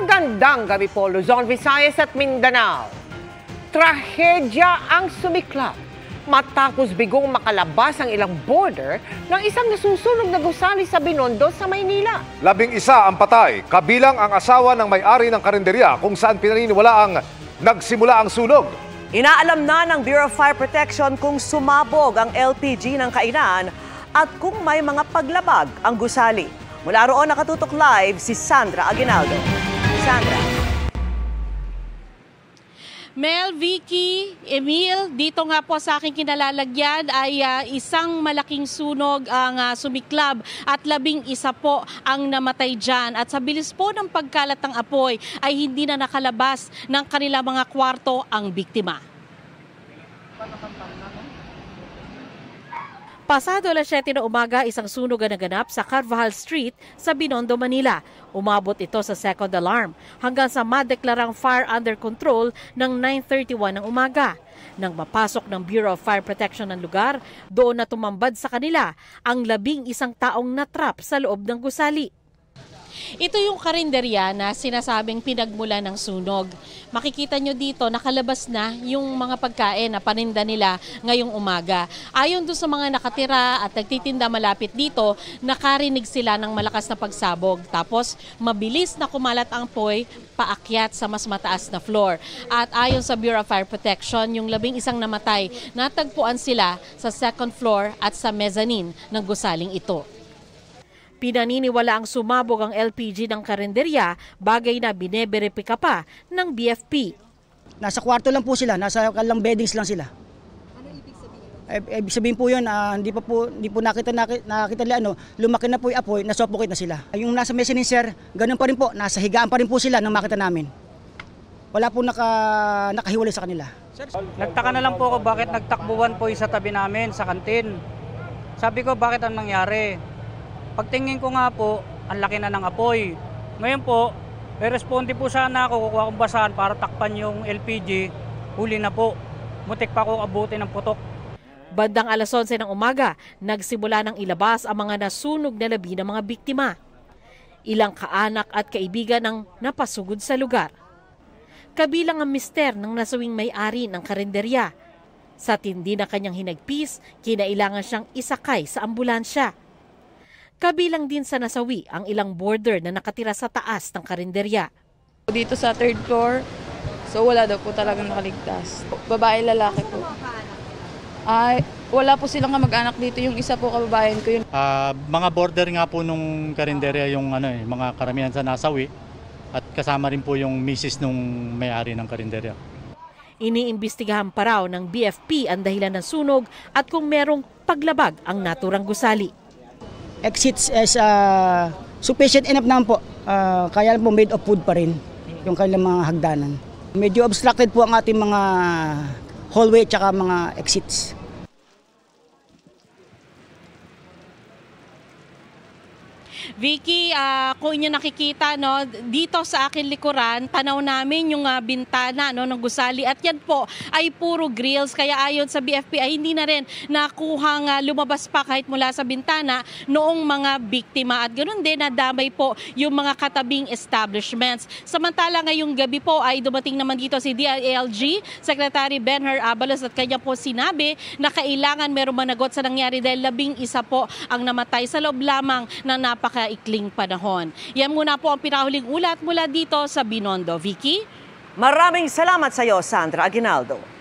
Magandang gabi po, Luzon, Visayas at Mindanao. Trahedya ang sumiklab matapos bigong makalabas ang ilang border ng isang nasusunog na gusali sa Binondo sa Maynila. 11 ang patay, kabilang ang asawa ng may-ari ng karinderya kung saan pinaniniwalaang nagsimula ang sunog. Inaalam na ng Bureau of Fire Protection kung sumabog ang LPG ng kainan at kung may mga paglabag ang gusali. Mula roon nakatutok live si Sandra Aguinaldo. Sandra. Mel, Vicky, Emil, dito nga po sa aking kinalalagyan ay isang malaking sunog ang sumiklab at 11 po ang namatay dyan. At sa bilis po ng pagkalat ng apoy ay hindi na nakalabas ng kanilang mga kwarto ang biktima. Pasado alas 7 na umaga, isang sunog ang naganap sa Carvajal Street sa Binondo, Manila. Umabot ito sa second alarm hanggang sa madeklarang fire under control ng 9:31 ng umaga. Nang mapasok ng Bureau of Fire Protection ng lugar, doon na tumambad sa kanila ang 11 taong natrap sa loob ng gusali. Ito yung karinderya na sinasabing pinagmula ng sunog. Makikita nyo dito, nakalabas na yung mga pagkain na paninda nila ngayong umaga. Ayon doon sa mga nakatira at nagtitinda malapit dito, nakarinig sila ng malakas na pagsabog. Tapos mabilis na kumalat ang apoy paakyat sa mas mataas na floor. At ayon sa Bureau of Fire Protection, yung 11 namatay, natagpuan sila sa second floor at sa mezzanine ng gusaling ito. Pinaniniwala ang sumabog ang LPG ng karinderya, bagay na bineberipika pa ng BFP. Nasa kwarto lang po sila, nasa kalang beddings lang sila. Ano ibig sabihin? Ibig sabihin po yun, hindi po nakita lumaki na po yung apoy, nasuffocate na sila. Yung nasa mezzanine sir, ganun pa rin po, nasa higaan pa rin po sila nang makita namin. Wala po nakahiwalay sa kanila. Nagtaka na lang po ako bakit nagtakbuhan po sa tabi namin sa kantin. Sabi ko bakit ang nangyari? Pagtingin ko nga po, ang laki na ng apoy. Ngayon po, responde po sana ako, kukuha kong basahan para takpan yung LPG. Huli na po. Mutik pa ako abuti ng putok. Bandang alas 11 ng umaga, nagsimula ng ilabas ang mga nasunog na labi ng mga biktima. Ilang kaanak at kaibigan ang napasugod sa lugar. Kabilang ang mister ng nasawing may-ari ng karinderya. Sa tindi na kanyang hinagpis, kinailangan siyang isakay sa ambulansya. Kabilang din sa nasawi ang ilang boarder na nakatira sa taas ng karinderya. Dito sa third floor, so wala daw po talagang nakaligtas. Babae, lalaki po. Ay, wala po silang kamag-anak dito. Yung isa po kababayan ko yun. Mga border nga po nung karinderya yung mga karamihan sa nasawi at kasama rin po yung misis nung may-ari ng karinderya. Iniimbestigahan pa raw ng BFP ang dahilan ng sunog at kung merong paglabag ang naturang gusali. Exits as sufficient enough naman po, kaya lang po made of wood pa rin yung kanilang mga hagdanan. Medyo obstructed po ang ating mga hallway at mga exits. Vicky, kung inyo nakikita dito sa akin likuran, tanaw namin yung bintana ng gusali at yan po ay puro grills. Kaya ayon sa BFP ay hindi na rin nakuhang lumabas pa kahit mula sa bintana noong mga biktima. At ganoon din nadamay po yung mga katabing establishments. Samantala ngayong gabi po ay dumating naman dito si DILG Secretary Benher Abalos at kanya po sinabi na kailangan merong managot sa nangyari dahil 11 po ang namatay sa loob lamang ng napakaikling panahon. Yan muna po ang pinahuling ulat mula dito sa Binondo. Vicky? Maraming salamat sa iyo, Sandra Aguinaldo.